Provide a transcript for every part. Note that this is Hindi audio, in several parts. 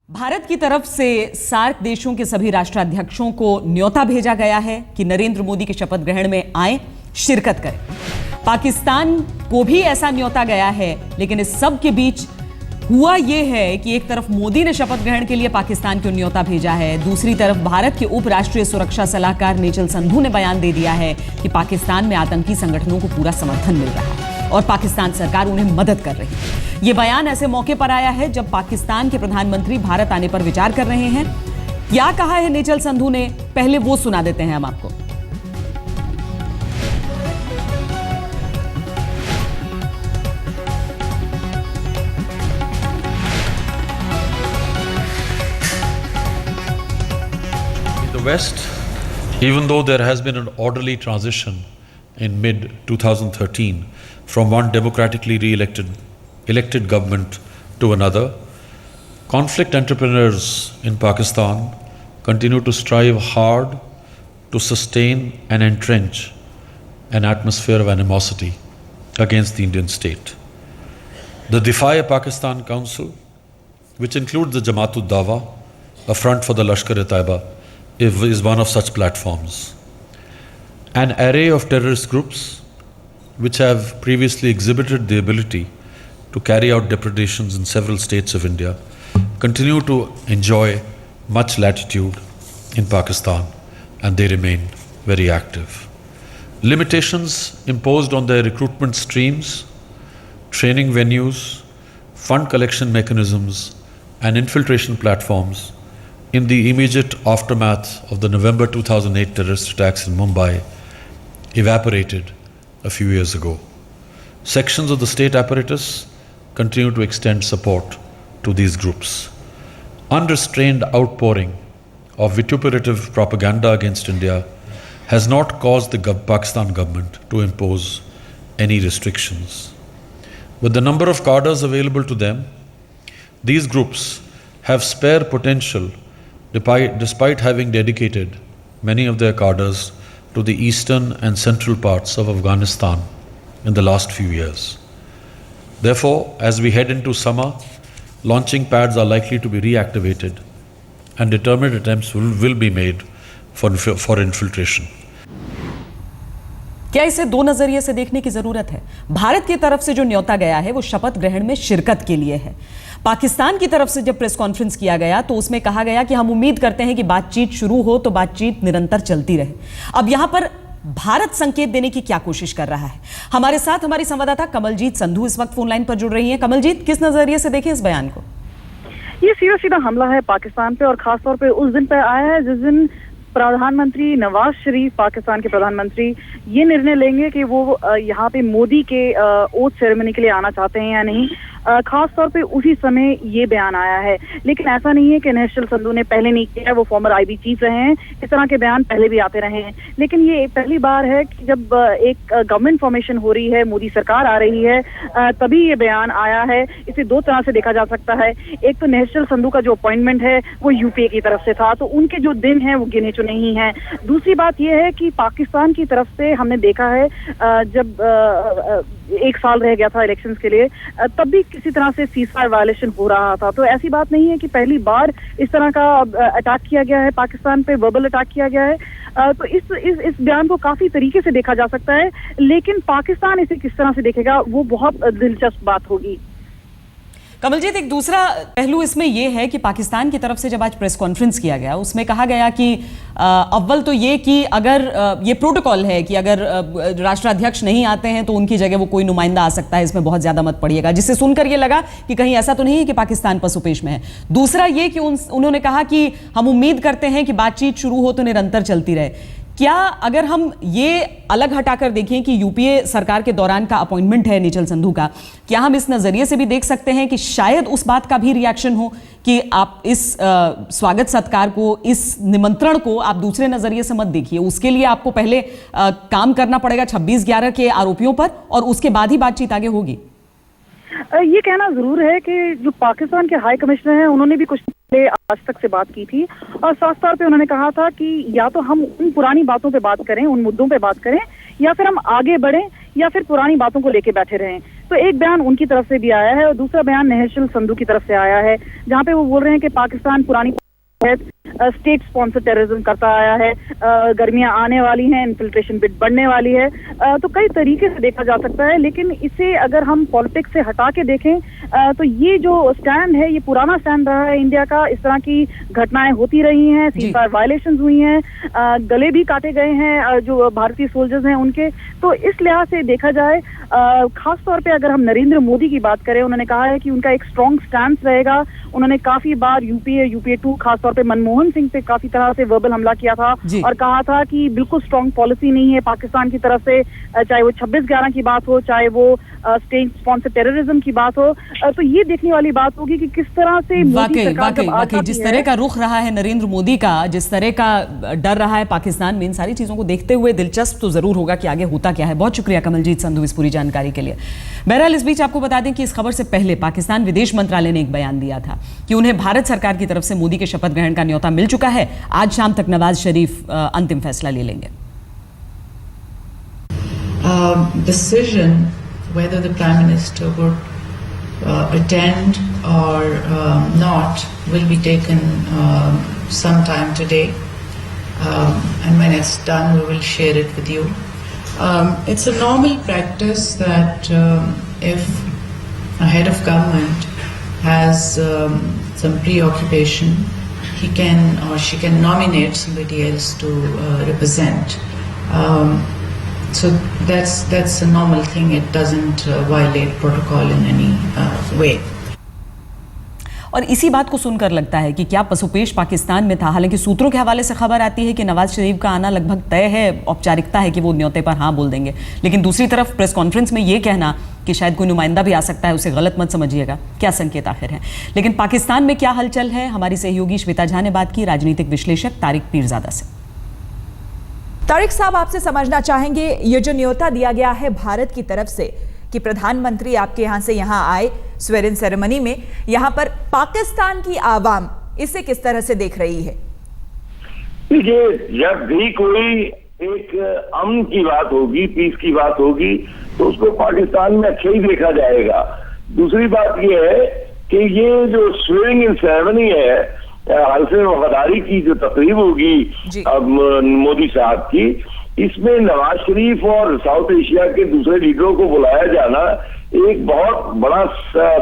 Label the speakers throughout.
Speaker 1: भारत की तरफ से सार्क देशों के सभी राष्ट्राध्यक्षों को न्योता भेजा गया है कि नरेंद्र मोदी के शपथ ग्रहण में आए, शिरकत करें। पाकिस्तान को भी ऐसा न्योता गया है, लेकिन इस सब के बीच हुआ यह है कि एक तरफ मोदी ने शपथ ग्रहण के लिए पाकिस्तान को न्योता भेजा है, दूसरी तरफ भारत के उप राष्ट्रीय सुरक्षा सलाहकार नेचल संधू ने बयान दे दिया है कि पाकिस्तान में आतंकी संगठनों को पूरा समर्थन मिल रहा है और पाकिस्तान सरकार उन्हें मदद कर रही है। यह बयान ऐसे मौके पर आया है जब पाकिस्तान के प्रधानमंत्री भारत आने पर विचार कर रहे हैं। क्या कहा है नेचल संधू ने, पहले वो सुना देते हैं हम आपको।
Speaker 2: In the West, even though there has been an orderly transition in mid-2013 from one democratically elected government to another, conflict entrepreneurs in Pakistan continue to strive hard to sustain and entrench an atmosphere of animosity against the Indian state. The Defy Pakistan Council, which includes the Jamaat-ud-Dawa, a front for the Lashkar-e-Taiba, is one of such platforms. An array of terrorist groups which have previously exhibited the ability to carry out depredations in several states of India continue to enjoy much latitude in Pakistan, and they remain very active. Limitations imposed on their recruitment streams, training venues, fund collection mechanisms, and infiltration platforms in the immediate aftermath of the November 2008 terrorist attacks in Mumbai evaporated a few years ago. Sections of the state apparatus continue to extend support to these groups. Unrestrained outpouring of vituperative propaganda against India has not caused the Pakistan government to impose any restrictions. With the number of cadres available to them, these groups have spare potential despite having dedicated many of their cadres to the eastern and central parts of Afghanistan in the last few years. Therefore, as we head into summer, launching pads are likely to be reactivated and determined attempts will be made for infiltration.
Speaker 1: क्या इसे दो नजरिए से देखने की जरूरत है? भारत की तरफ से जो न्योता गया है वो शपथ ग्रहण में शिरकत के लिए है। पाकिस्तान की तरफ से जब प्रेस कॉन्फ्रेंस किया गया तो उसमें कहा गया कि हम उम्मीद करते हैं कि बातचीत शुरू हो तो बातचीत निरंतर चलती रहे। अब यहां पर भारत संकेत देने की क्या कोशिश कर रहा है? हमारे साथ हमारी संवाददाता कमलजीत संधू इस वक्त फोन लाइन पर जुड़ रही हैं। कमलजीत, किस नजरिए से देखें इस बयान को?
Speaker 3: ये सीधा हमला है पाकिस्तान पे और खासतौर पे उस दिन पे आया है जिस दिन प्रधानमंत्री नवाज शरीफ, पाकिस्तान के प्रधानमंत्री, ये निर्णय लेंगे कि वो यहाँ पे मोदी के ओथ सेरेमनी के लिए आना चाहते हैं या नहीं। खास तौर पे उसी समय ये बयान आया है। लेकिन ऐसा नहीं है कि नेचल संधू ने पहले नहीं किया, वो फॉर्मर आईबी चीफ रहे हैं, इस तरह के बयान पहले भी आते रहे हैं। लेकिन ये पहली बार है कि जब एक गवर्नमेंट फॉर्मेशन हो रही है, मोदी सरकार आ रही है, तभी ये बयान आया है। इसे दो तरह से देखा जा सकता है। एक तो नेचल संधू का जो अपॉइंटमेंट है वो यूपीए की तरफ से था, तो उनके जो दिन हैं वो गिने चुने ही हैं। दूसरी बात यह है कि पाकिस्तान की तरफ से हमने देखा है जब एक साल रह गया था इलेक्शंस के लिए, तब भी किसी तरह से सीजफायर वायलेशन हो रहा था। तो ऐसी बात नहीं है कि पहली बार इस तरह का अटैक किया गया है पाकिस्तान पे, वर्बल अटैक किया गया है। तो इस बयान को काफी तरीके से देखा जा सकता है, लेकिन पाकिस्तान इसे किस तरह से देखेगा वो बहुत दिलचस्प बात होगी।
Speaker 1: कमलजीत, एक दूसरा पहलू इसमें यह है कि पाकिस्तान की तरफ से जब आज प्रेस कॉन्फ्रेंस किया गया उसमें कहा गया कि अव्वल तो ये कि अगर ये प्रोटोकॉल है कि अगर राष्ट्राध्यक्ष नहीं आते हैं तो उनकी जगह वो कोई नुमाइंदा आ सकता है, इसमें बहुत ज्यादा मत पड़िएगा, जिससे सुनकर ये लगा कि कहीं ऐसा तो नहीं है कि पाकिस्तान पसुपेश में है। दूसरा ये कि उन्होंने कहा कि हम उम्मीद करते हैं कि बातचीत शुरू हो तो निरंतर चलती रहे। क्या अगर हम ये अलग हटाकर देखें कि यूपीए सरकार के दौरान का अपॉइंटमेंट है नेचल संधू का, क्या हम इस नजरिए से भी देख सकते हैं कि शायद उस बात का भी रिएक्शन हो कि आप इस स्वागत सत्कार को, इस निमंत्रण को आप दूसरे नजरिए से मत देखिए, उसके लिए आपको पहले काम करना पड़ेगा 26/11 के आरोपियों पर और उसके बाद ही बातचीत आगे होगी?
Speaker 3: ये कहना जरूर है कि जो पाकिस्तान के हाई कमिश्नर हैं उन्होंने भी कुछ पहले आज तक से बात की थी और साफ तौर पे उन्होंने कहा था कि या तो हम उन पुरानी बातों पे बात करें, उन मुद्दों पे बात करें, या फिर हम आगे बढ़ें या फिर पुरानी बातों को लेके बैठे रहें। तो एक बयान उनकी तरफ से भी आया है और दूसरा बयान नहशल संधू की तरफ से आया है, जहां पे वो बोल रहे हैं कि पाकिस्तान पुरानी स्टेट स्पॉन्सर टेररिज्म करता आया है, गर्मियां आने वाली हैं, इन्फिल्ट्रेशन बिट बढ़ने वाली है, तो कई तरीके से देखा जा सकता है। लेकिन इसे अगर हम पॉलिटिक्स से हटा के देखें तो ये जो स्टैंड है ये पुराना स्टैंड रहा है इंडिया का। इस तरह की घटनाएं होती रही हैं, सीजफायर वायलेशंस हुई हैं, गले भी काटे गए हैं जो भारतीय सोल्जर्स हैं उनके। तो इस लिहाज से देखा जाए, खास तौर पे अगर हम नरेंद्र मोदी की बात करें, उन्होंने कहा है कि उनका एक स्ट्रॉन्ग स्टैंड रहेगा। उन्होंने काफी बार यूपीए 2 खास तौर पे मनमोहन सिंह पे काफी तरह से वर्बल हमला किया था और कहा था कि बिल्कुल स्ट्रॉन्ग पॉलिसी नहीं है पाकिस्तान की तरफ से, चाहे वो 26/11 की बात हो, चाहे वो स्टेट स्पॉन्सर टेररिज्म की बात हो। तो ये देखने वाली बात होगी कि किस तरह से मोदी सरकार जब
Speaker 1: वाकई जिस तरह का रुख रहा है नरेंद्र मोदी का, जिस तरह का डर रहा है पाकिस्तान में, इन सारी चीजों को देखते हुए दिलचस्प तो जरूर होगा कि आगे होता क्या है। बहुत शुक्रिया कमलजीत संधू इस पूरी जानकारी के लिए। बहरहाल इस बीच आपको बता दें कि इस खबर से पहले पाकिस्तान विदेश मंत्रालय ने एक बयान दिया था कि उन्हें भारत सरकार की तरफ से मोदी के शपथ ग्रहण का न्योता मिल चुका है। आज शाम तक नवाज शरीफ अंतिम फैसला ले लेंगे।
Speaker 4: Decision whether the Prime Minister would attend or not will be taken sometime today, and when it's done we will share it with you. It's a normal practice that if a head of government has some preoccupation, he can or she can nominate somebody else to represent. So that's a normal thing. It doesn't violate protocol in any way.
Speaker 1: और इसी बात को सुनकर लगता है कि क्या पसुपेश पाकिस्तान में था। हालांकि सूत्रों के हवाले से खबर आती है कि नवाज शरीफ का आना लगभग तय है, औपचारिकता है कि वो न्योते पर हाँ बोल देंगे। लेकिन दूसरी तरफ प्रेस कॉन्फ्रेंस में ये कहना कि शायद कोई नुमाइंदा भी आ सकता है, उसे गलत मत समझिएगा, क्या संकेत आखिर है। लेकिन पाकिस्तान में क्या हलचल है, हमारी सहयोगी श्वेता झा ने बात की राजनीतिक विश्लेषक तारिक पीरजादा से।
Speaker 5: तारिक साहब, आपसे समझना चाहेंगे ये जो न्योता दिया गया है भारत की तरफ से कि प्रधानमंत्री आपके यहाँ से यहाँ आए स्वेरिंग सेरेमनी में, यहाँ पर पाकिस्तान की आवाम इसे किस तरह से देख रही है?
Speaker 6: देखिए, जब भी कोई एक अमन की बात होगी, पीस की बात होगी, तो उसको पाकिस्तान में अच्छा ही देखा जाएगा। दूसरी बात यह है कि ये जो स्वेरिंग इन सेरेमनी है, हल्फ वफादारी की जो तकरीब होगी अब मोदी साहब की, इसमें नवाज शरीफ और साउथ एशिया के दूसरे लीडरों को बुलाया जाना एक बहुत बड़ा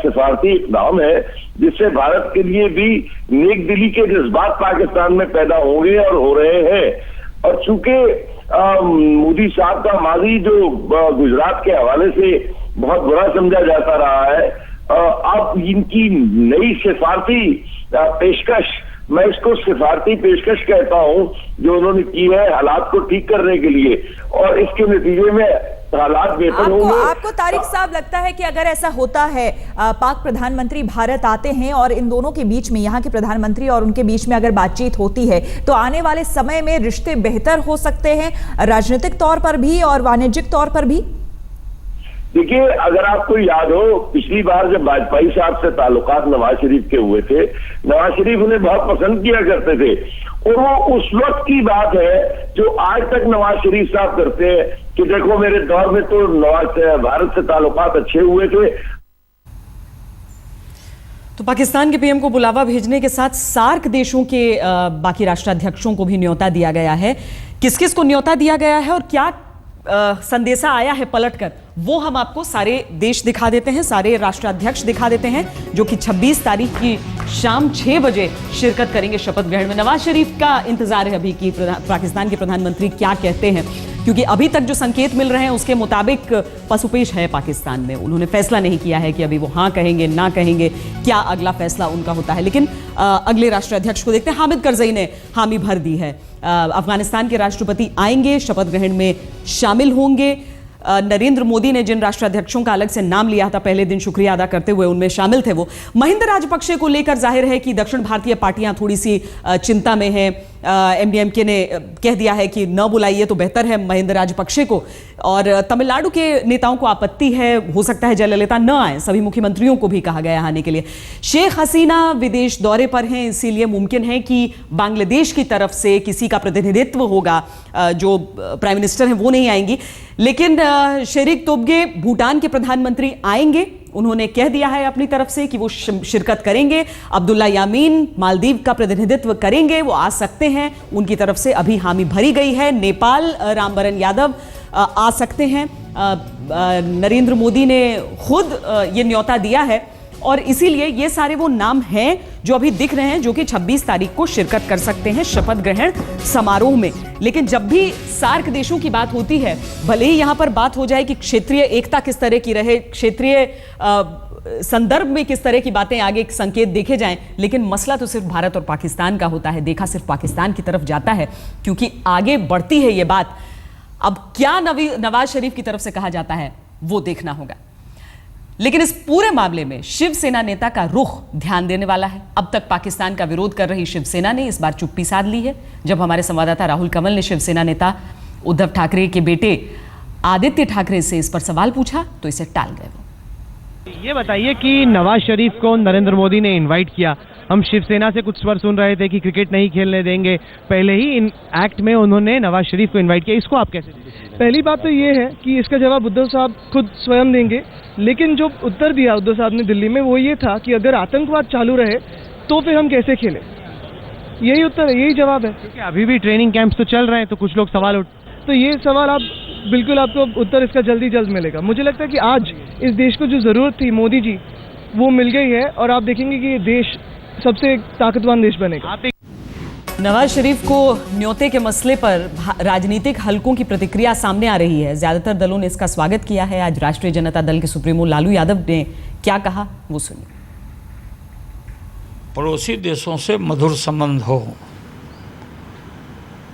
Speaker 6: सिफारती इक़दाम है, जिससे भारत के लिए भी नेक दिली के जज्बात पाकिस्तान में पैदा होंगे और हो रहे हैं। और चूंकि मोदी साहब का माजी जो गुजरात के हवाले से बहुत बुरा समझा जाता रहा है, अब इनकी नई सिफारती पेशकश, मैं इसको सिफारती पेशकश कहता हूं, जो उन्होंने की है हालात को ठीक करने के लिए, और इसके नतीजे में हालात बेहतर होंगे।
Speaker 5: आपको तारिक साहब लगता है कि अगर ऐसा होता है, पाक प्रधानमंत्री भारत आते हैं और इन दोनों के बीच में, यहाँ के प्रधानमंत्री और उनके बीच में अगर बातचीत होती है, तो आने वाले समय में रिश्ते बेहतर हो सकते हैं, राजनीतिक तौर पर भी और वाणिज्यिक तौर पर भी?
Speaker 6: देखिए, अगर आपको याद हो, पिछली बार जब वाजपेयी साहब से ताल्लुकात नवाज शरीफ के हुए थे, नवाज शरीफ उन्हें बहुत पसंद किया करते थे, और वो उस वक्त की बात है जो आज तक नवाज शरीफ साहब करते हैं कि देखो मेरे दौर में तो भारत से ताल्लुकात अच्छे हुए थे।
Speaker 1: तो पाकिस्तान के पीएम को बुलावा भेजने के साथ सार्क देशों के बाकी राष्ट्राध्यक्षों को भी न्योता दिया गया है। किस किस को न्योता दिया गया है और क्या संदेशा आया है पलटकर, वो हम आपको सारे देश दिखा देते हैं, सारे राष्ट्राध्यक्ष दिखा देते हैं, जो कि 26 तारीख की शाम 6 बजे शिरकत करेंगे शपथ ग्रहण में। नवाज शरीफ का इंतजार है अभी कि पाकिस्तान के प्रधानमंत्री क्या कहते हैं, क्योंकि अभी तक जो संकेत मिल रहे हैं उसके मुताबिक पसुपेश है पाकिस्तान में। उन्होंने फैसला नहीं किया है कि अभी वो हाँ कहेंगे ना कहेंगे, क्या अगला फैसला उनका होता है। लेकिन अगले राष्ट्राध्यक्ष को देखते हैं। हामिद करजई ने हामी भर दी है। अफगानिस्तान के राष्ट्रपति आएंगे, शपथ ग्रहण में शामिल होंगे। नरेंद्र मोदी ने जिन राष्ट्राध्यक्षों का अलग से नाम लिया था पहले दिन, शुक्रिया अदा करते हुए उनमें शामिल थे वो। महिंदा राजपक्षे को लेकर जाहिर है कि दक्षिण भारतीय पार्टियां थोड़ी सी चिंता में हैं। MDMK ने कह दिया है कि न बुलाइए तो बेहतर है महिंदा राजपक्षे को। और तमिलनाडु के नेताओं को आपत्ति है, हो सकता है जयललिता न आए, सभी मुख्यमंत्रियों को भी कहा गया आने के लिए। शेख हसीना विदेश दौरे पर हैं, इसीलिए मुमकिन है कि बांग्लादेश की तरफ से किसी का प्रतिनिधित्व होगा, जो प्राइम मिनिस्टर हैं वो नहीं आएंगी। लेकिन शेरिंग तोब्गे भूटान के प्रधानमंत्री आएंगे, उन्होंने कह दिया है अपनी तरफ से कि वो शिरकत करेंगे। अब्दुल्ला यामीन मालदीव का प्रतिनिधित्व करेंगे, वो आ सकते हैं, उनकी तरफ से अभी हामी भरी गई है। नेपाल रामबरन यादव आ सकते हैं। नरेंद्र मोदी ने खुद ये न्योता दिया है और इसीलिए ये सारे वो नाम हैं जो अभी दिख रहे हैं, जो कि 26 तारीख को शिरकत कर सकते हैं शपथ ग्रहण समारोह में। लेकिन जब भी सार्क देशों की बात होती है, भले ही यहां पर बात हो जाए कि क्षेत्रीय एकता किस तरह की रहे, क्षेत्रीय संदर्भ में किस तरह की बातें आगे संकेत देखे जाएं, लेकिन मसला तो सिर्फ भारत और पाकिस्तान का होता है, देखा सिर्फ पाकिस्तान की तरफ जाता है, क्योंकि आगे बढ़ती है ये बात। अब क्या नवाज शरीफ की तरफ से कहा जाता है वो देखना होगा। लेकिन इस पूरे मामले में शिवसेना नेता का रुख ध्यान देने वाला है। अब तक पाकिस्तान का विरोध कर रही शिवसेना ने इस बार चुप्पी साध ली है। जब हमारे संवाददाता राहुल कंवल ने शिवसेना नेता उद्धव ठाकरे के बेटे आदित्य ठाकरे से इस पर सवाल पूछा तो इसे टाल गए। वो
Speaker 7: ये बताइए कि नवाज शरीफ को नरेंद्र मोदी ने इनवाइट किया, हम शिवसेना से कुछ स्वर सुन रहे थे कि क्रिकेट नहीं खेलने देंगे, पहले ही इन एक्ट में उन्होंने नवाज शरीफ को इनवाइट किया, इसको आप कैसे देखते?
Speaker 8: पहली बात तो ये है कि इसका जवाब उद्धव साहब खुद स्वयं देंगे, लेकिन जो उत्तर दिया उद्धव साहब ने दिल्ली में वो ये था कि अगर आतंकवाद चालू रहे तो फिर हम कैसे खेलें, यही उत्तर है, यही जवाब है।
Speaker 7: क्योंकि अभी भी ट्रेनिंग कैंप्स तो चल रहे हैं, तो कुछ लोग सवाल उठ,
Speaker 8: तो ये सवाल आप बिल्कुल, आपको उत्तर इसका जल्द मिलेगा। मुझे लगता है कि आज इस देश को जो जरूरत थी मोदी जी, वो मिल गई है और आप देखेंगे कि ये देश सबसे ताकतवर देश बनेगा।
Speaker 1: नवाज शरीफ को न्योते के मसले पर राजनीतिक हलकों की प्रतिक्रिया सामने आ रही है। ज्यादातर दलों ने इसका स्वागत किया है। आज राष्ट्रीय जनता दल के सुप्रीमो लालू यादव ने क्या कहा वो सुनिए।
Speaker 9: पड़ोसी देशों से मधुर संबंध हो,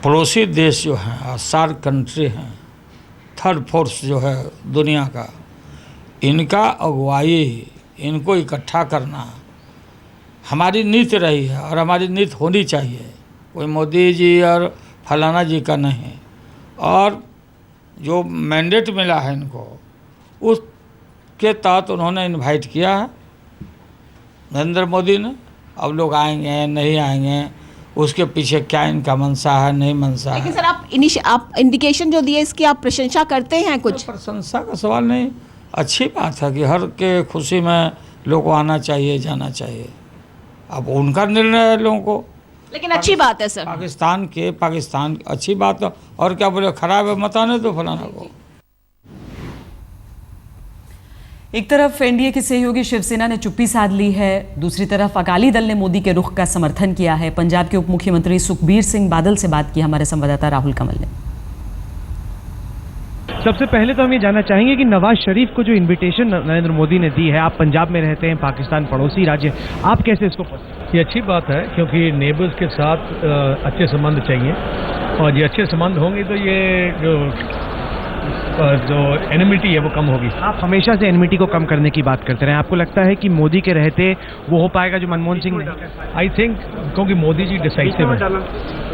Speaker 9: पड़ोसी देश जो हैं सार्क कंट्री हैं, थर्ड फोर्स जो है दुनिया का, इनका अगुवाई, इनको इकट्ठा करना हमारी नीति रही है और हमारी नीति होनी चाहिए, कोई मोदी जी और फलाना जी का नहीं। और जो मैंडेट मिला है इनको, उसके तहत उन्होंने इनवाइट किया है नरेंद्र मोदी ने। अब लोग आएंगे नहीं आएंगे, उसके पीछे क्या इनका मंशा है नहीं मंशा है।
Speaker 10: लेकिन सर आप इंडिकेशन जो दिए इसकी आप प्रशंसा करते हैं? कुछ
Speaker 9: प्रशंसा का सवाल नहीं, अच्छी बात है कि हर के खुशी में लोग को आना चाहिए जाना चाहिए, अब उनका निर्णय है लोगों को।
Speaker 10: लेकिन अच्छी बात है सर,
Speaker 9: पाकिस्तान अच्छी बात है, और क्या बोले खराब है मत आने दो फलाना को।
Speaker 1: एक तरफ एनडीए की सहयोगी शिवसेना ने चुप्पी साध ली है, दूसरी तरफ अकाली दल ने मोदी के रुख का समर्थन किया है। पंजाब के उप मुख्यमंत्री सुखबीर सिंह बादल से बात की हमारे संवाददाता राहुल कंवल ने।
Speaker 7: सबसे पहले तो हम ये जानना चाहेंगे कि नवाज शरीफ को जो इनविटेशन नरेंद्र मोदी ने दी है, आप पंजाब में रहते हैं, पाकिस्तान पड़ोसी राज्य, आप कैसे इसको?
Speaker 8: ये अच्छी बात है क्योंकि नेबर्स के साथ अच्छे संबंध चाहिए, और ये अच्छे संबंध होंगे तो ये जो एनिमिटी है वो कम होगी।
Speaker 7: आप हमेशा से एनिमिटी को कम करने की बात करते रहे, आपको लगता है कि मोदी के रहते वो हो पाएगा जो मनमोहन सिंह ने?
Speaker 8: आई थिंक क्योंकि मोदी जी डिसाइसिव है,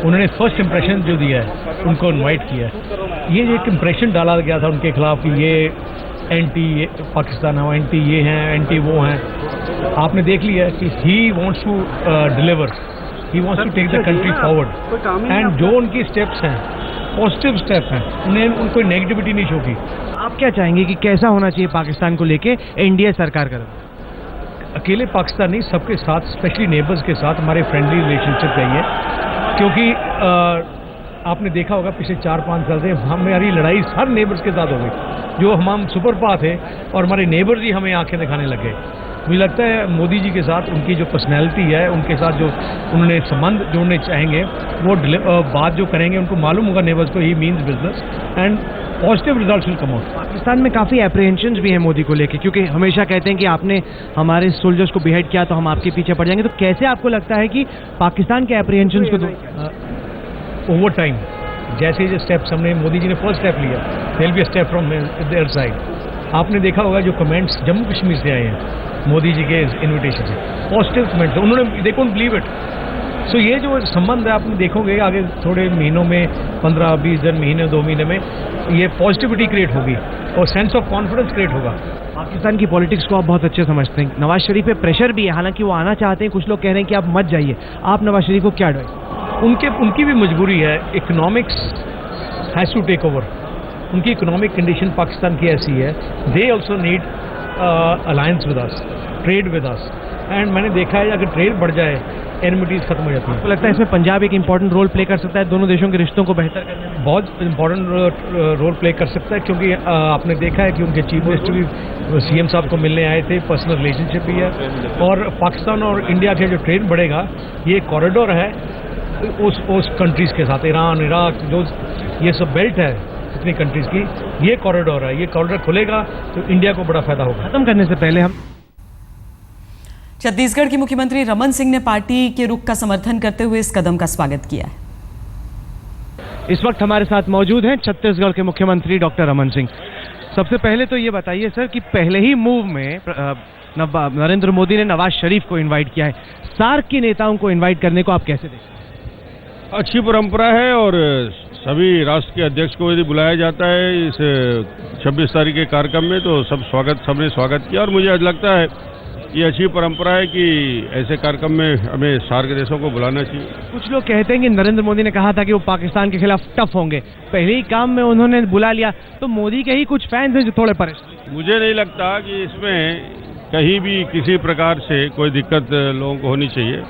Speaker 8: उन्होंने फर्स्ट इंप्रेशन जो दिया है उनको इनवाइट किया है। ये एक इंप्रेशन डाला गया था उनके खिलाफ कि ये एंटी पाकिस्तान है, एंटी ये हैं, एंटी वो हैं। आपने देख लिया कि he wants to deliver, he wants to take the country forward, and जो उनकी स्टेप्स हैं पॉजिटिव स्टेप हैं, उनको नेगेटिविटी नहीं शोकी।
Speaker 7: आप क्या चाहेंगे कि कैसा होना चाहिए पाकिस्तान को लेके एनडीए सरकार का?
Speaker 8: अकेले पाकिस्तान नहीं, सबके साथ, स्पेशली नेबर्स के साथ हमारे फ्रेंडली रिलेशनशिप चाहिए, क्योंकि आपने देखा होगा पिछले 4-5 साल से हमारी लड़ाई हर नेबर्स के साथ हो गई। जो हम सुपर पावर थे और हमारे नेबर्स ही हमें आंखें दिखाने लग गए। मुझे लगता है मोदी जी के साथ उनकी जो पर्सनैलिटी है, उनके साथ जो उन्होंने संबंध जोड़ने चाहेंगे, वो बात जो करेंगे उनको मालूम होगा नेबर्स को ही means business, and positive results will come out.
Speaker 7: Pakistan में काफ़ी एप्रीहेंशंस भी हैं मोदी को लेके, क्योंकि हमेशा कहते हैं कि आपने हमारे सोल्जर्स को बिहेड किया तो हम आपके पीछे पड़ जाएंगे। तो कैसे आपको लगता है कि पाकिस्तान के एप्रीहेंशंस को
Speaker 8: ओवर टाइम जैसे जो स्टेप्स हमने, मोदी जी ने फर्स्ट स्टेप लिया, there will be a step from there side. आपने देखा होगा जो कमेंट्स जम्मू कश्मीर से आए हैं मोदी जी के इन्विटेशन से, पॉजिटिव कमेंट्स, उन्होंने they can't believe it so ये जो संबंध है आपने देखोगे आगे थोड़े महीनों में 15-20 दिन महीने 2 महीने में ये पॉजिटिविटी क्रिएट होगी और सेंस ऑफ कॉन्फिडेंस क्रिएट होगा।
Speaker 7: पाकिस्तान की पॉलिटिक्स को आप बहुत अच्छे समझते हैं। नवाज शरीफ पे प्रेशर भी है, हालांकि वो आना चाहते हैं, कुछ लोग कह रहे हैं कि आप मत जाइए। आप नवाज शरीफ को क्या एडवाइस?
Speaker 8: उनकी भी मजबूरी है, economics has to take over. उनकी इकोनॉमिक कंडीशन पाकिस्तान की ऐसी है, they also need alliance with us, trade with us, and मैंने देखा है अगर ट्रेड बढ़ जाए एनिमिटीज खत्म हो जाती है।
Speaker 7: आपको लगता है इसमें पंजाब एक इंपॉर्टेंट रोल प्ले कर सकता है दोनों देशों के रिश्तों को बेहतर करने में?
Speaker 8: बहुत इंपॉर्टेंट रोल प्ले कर सकता है, क्योंकि आपने देखा है कि उनके चीफ मिनिस्टर भी सीएम साहब को मिलने आए थे, पर्सनल रिलेशनशिप भी है, और पाकिस्तान और इंडिया के जो ट्रेड बढ़ेगा ये कॉरिडोर है उस कंट्रीज़ के साथ, ईरान, इराक, जो ये सब बेल्ट है इतनी कंट्रीज़ की, ये कॉरिडोर है, ये कॉरिडोर खुलेगा तो इंडिया को बड़ा फायदा होगा।
Speaker 7: खत्म करने से पहले हम
Speaker 1: छत्तीसगढ़ की मुख्यमंत्री रमन सिंह ने पार्टी के रुख का समर्थन करते हुए इस कदम का स्वागत किया है।
Speaker 7: इस वक्त हमारे साथ मौजूद हैं छत्तीसगढ़ के मुख्यमंत्री डॉक्टर रमन सिंह। सबसे पहले तो ये बताइए सर कि पहले ही मूव में नरेंद्र मोदी ने नवाज शरीफ को इनवाइट किया है, सार्क के नेताओं को इनवाइट करने को आप कैसे देखते हैं?
Speaker 11: अच्छी परंपरा है और सभी राष्ट्र के अध्यक्ष को यदि बुलाया जाता है इस 26 तारीख के कार्यक्रम में तो सबने स्वागत किया, और मुझे लगता है ये अच्छी परंपरा है कि ऐसे कार्यक्रम में हमें सार्क देशों को बुलाना चाहिए।
Speaker 7: कुछ लोग कहते हैं कि नरेंद्र मोदी ने कहा था कि वो पाकिस्तान के खिलाफ टफ होंगे, पहले ही काम में उन्होंने बुला लिया, तो मोदी के ही कुछ फैंस हैं जो थोड़े परेशान।
Speaker 11: मुझे नहीं लगता कि इसमें कहीं भी किसी प्रकार से कोई दिक्कत लोगों को होनी चाहिए,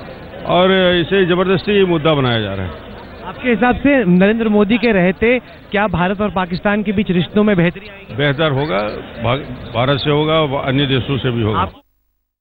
Speaker 11: और इसे जबरदस्ती मुद्दा बनाया जा रहा है।
Speaker 7: आपके हिसाब से नरेंद्र मोदी के रहते क्या भारत और पाकिस्तान के बीच रिश्तों में बेहतरी आएगी?
Speaker 11: बेहतर होगा, भारत से होगा, अन्य देशों से भी होगा।